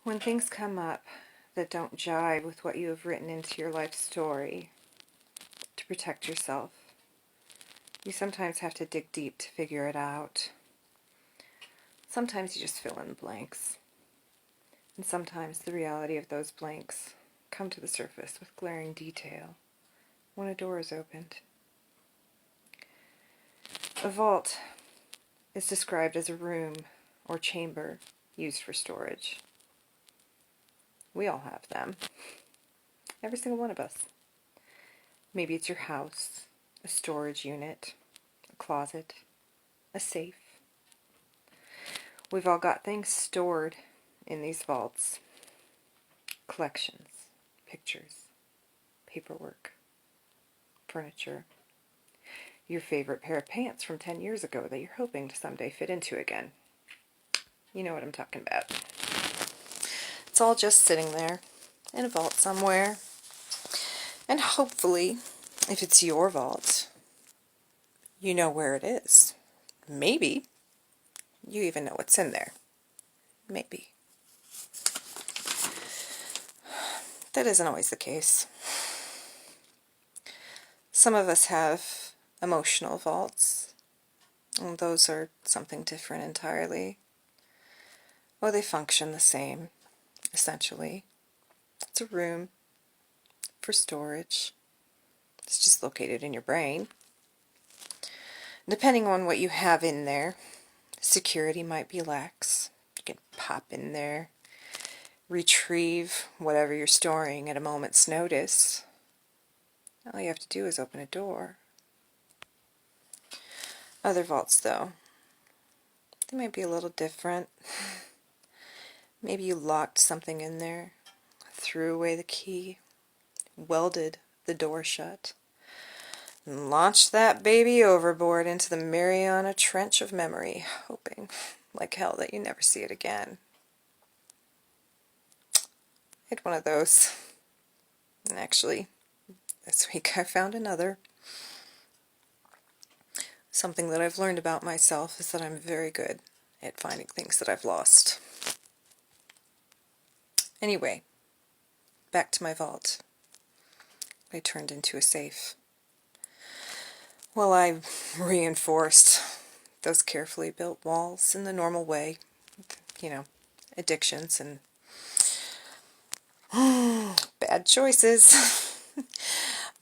When things come up that don't jive with what you have written into your life story to protect yourself, you sometimes have to dig deep to figure it out. Sometimes you just fill in the blanks. And sometimes the reality of those blanks come to the surface with glaring detail when a door is opened. A vault is described as a room or chamber used for storage. We all have them. Every single one of us. Maybe it's your house, a storage unit, a closet, a safe. We've all got things stored in these vaults. Collections, pictures, paperwork, furniture. Your favorite pair of pants from 10 years ago that you're hoping to someday fit into again. You know what I'm talking about. It's all just sitting there in a vault somewhere. And hopefully, if it's your vault, you know where it is. Maybe you even know what's in there. Maybe. That isn't always the case. Some of us have emotional vaults, and those are something different entirely. Well, they function the same, essentially. It's a room for storage. It's just located in your brain. Depending on what you have in there, security might be lax. You can pop in there, retrieve whatever you're storing at a moment's notice. All you have to do is open a door. Other vaults, though, they might be a little different. Maybe you locked something in there, threw away the key, welded the door shut, and launched that baby overboard into the Mariana Trench of memory, hoping like hell that you never see it again. I had one of those. And actually, this week I found another. Something that I've learned about myself is that I'm very good at finding things that I've lost. Anyway, back to my vault. I turned into a safe. Well, I reinforced those carefully built walls in the normal way. Addictions and bad choices.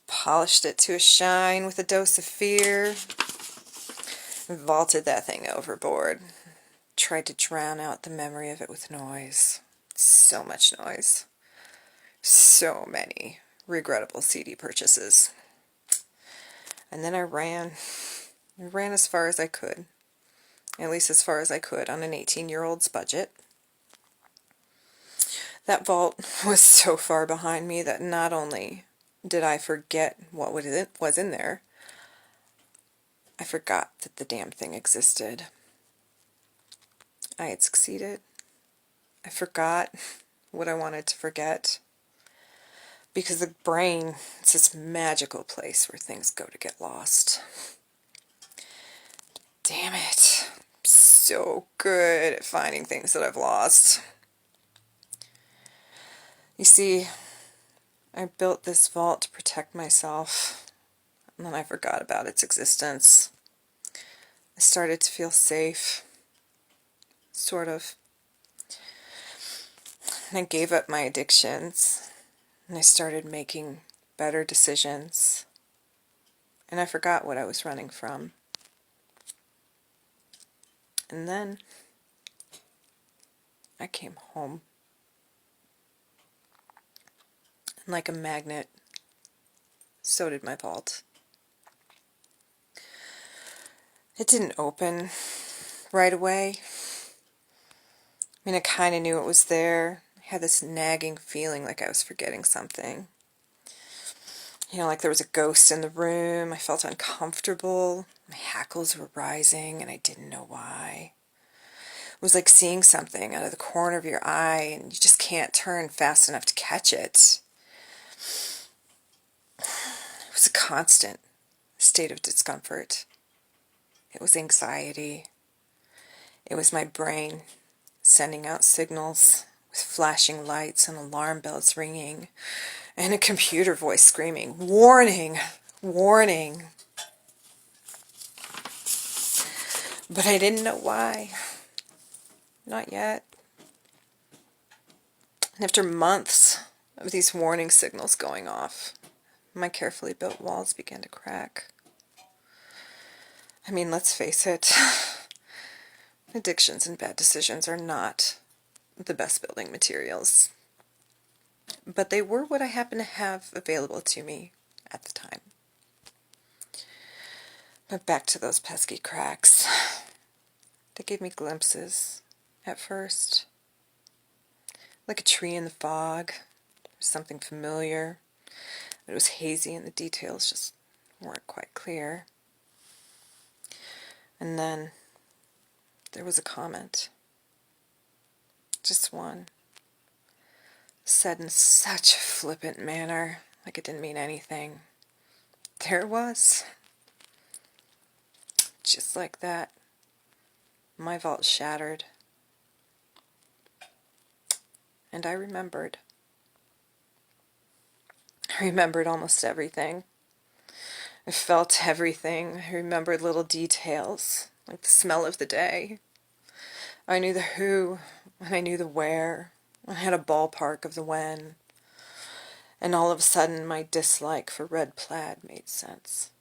Polished it to a shine with a dose of fear. Vaulted that thing overboard. Tried to drown out the memory of it with noise. So much noise. So many regrettable CD purchases. And then I ran as far as I could. At least as far as I could on an 18-year-old's budget. That vault was so far behind me that not only did I forget what was in there, I forgot that the damn thing existed. I had succeeded. I forgot what I wanted to forget. Because the brain is this magical place where things go to get lost. Damn it. I'm so good at finding things that I've lost. You see, I built this vault to protect myself, and then I forgot about its existence. I started to feel safe. Sort of. And I gave up my addictions, and I started making better decisions. And I forgot what I was running from. And then I came home. And like a magnet, so did my vault. It didn't open right away. I kind of knew it was there. I had this nagging feeling like I was forgetting something. Like there was a ghost in the room. I felt uncomfortable. My hackles were rising, and I didn't know why. It was like seeing something out of the corner of your eye, and you just can't turn fast enough to catch it. It was a constant state of discomfort. It was anxiety. It was my brain sending out signals with flashing lights and alarm bells ringing, and a computer voice screaming, "Warning! Warning!" But I didn't know why. Not yet. And after months of these warning signals going off, my carefully built walls began to crack. I mean, let's face it, addictions and bad decisions are not the best building materials. But they were what I happened to have available to me at the time. But back to those pesky cracks. They gave me glimpses, at first. Like a tree in the fog, something familiar. It was hazy and the details just weren't quite clear. And then there was a comment. Just one. Said in such a flippant manner, like it didn't mean anything. There it was. Just like that, my vault shattered. And I remembered. I remembered almost everything. I felt everything. I remembered little details, like the smell of the day. I knew the who, and I knew the where. I had a ballpark of the when. And all of a sudden, my dislike for red plaid made sense.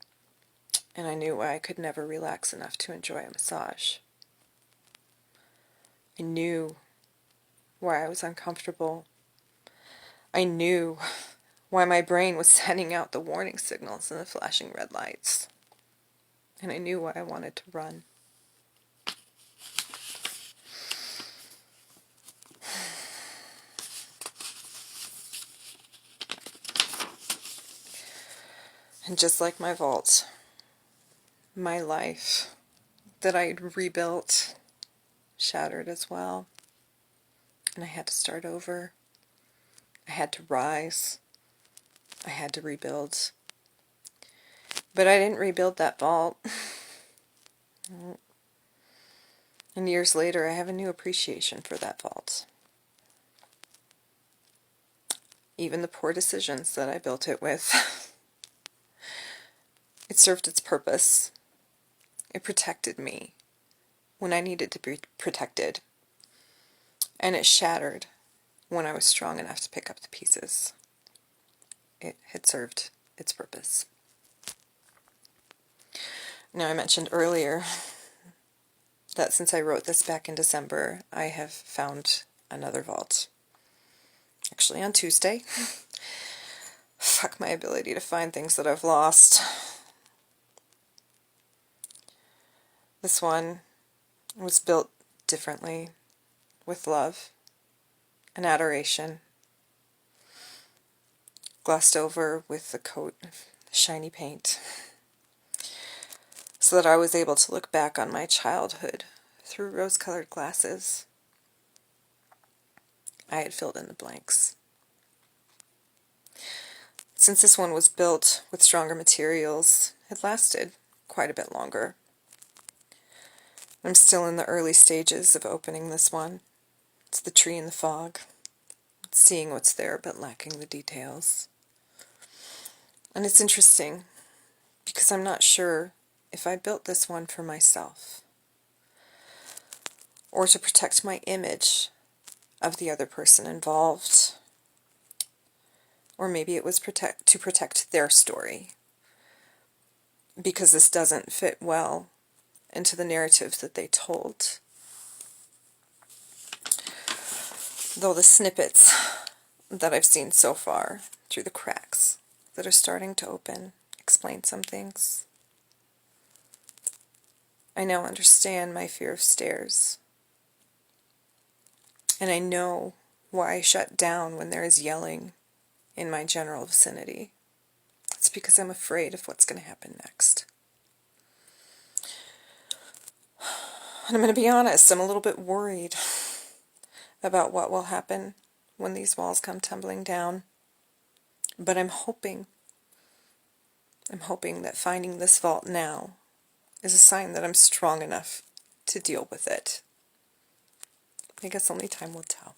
And I knew why I could never relax enough to enjoy a massage. I knew why I was uncomfortable. I knew why my brain was sending out the warning signals and the flashing red lights. And I knew why I wanted to run. And just like my vault, my life that I had rebuilt shattered as well. And I had to start over. I had to rise. I had to rebuild. But I didn't rebuild that vault. And years later, I have a new appreciation for that vault. Even the poor decisions that I built it with. It served its purpose. It protected me when I needed to be protected. And it shattered when I was strong enough to pick up the pieces. It had served its purpose. Now, I mentioned earlier that since I wrote this back in December, I have found another vault. Actually, on Tuesday. Fuck my ability to find things that I've lost. This one was built differently, with love and adoration, glossed over with a coat of shiny paint, so that I was able to look back on my childhood through rose-colored glasses. I had filled in the blanks. Since this one was built with stronger materials, it lasted quite a bit longer. I'm still in the early stages of opening this one. It's the tree in the fog. It's seeing what's there but lacking the details. And it's interesting because I'm not sure if I built this one for myself or to protect my image of the other person involved, or maybe it was to protect their story, because this doesn't fit well into the narrative that they told. Though the snippets that I've seen so far through the cracks that are starting to open explain some things. I now understand my fear of stairs. And I know why I shut down when there is yelling in my general vicinity. It's because I'm afraid of what's going to happen next. And I'm going to be honest, I'm a little bit worried about what will happen when these walls come tumbling down. But I'm hoping that finding this vault now is a sign that I'm strong enough to deal with it. I guess only time will tell.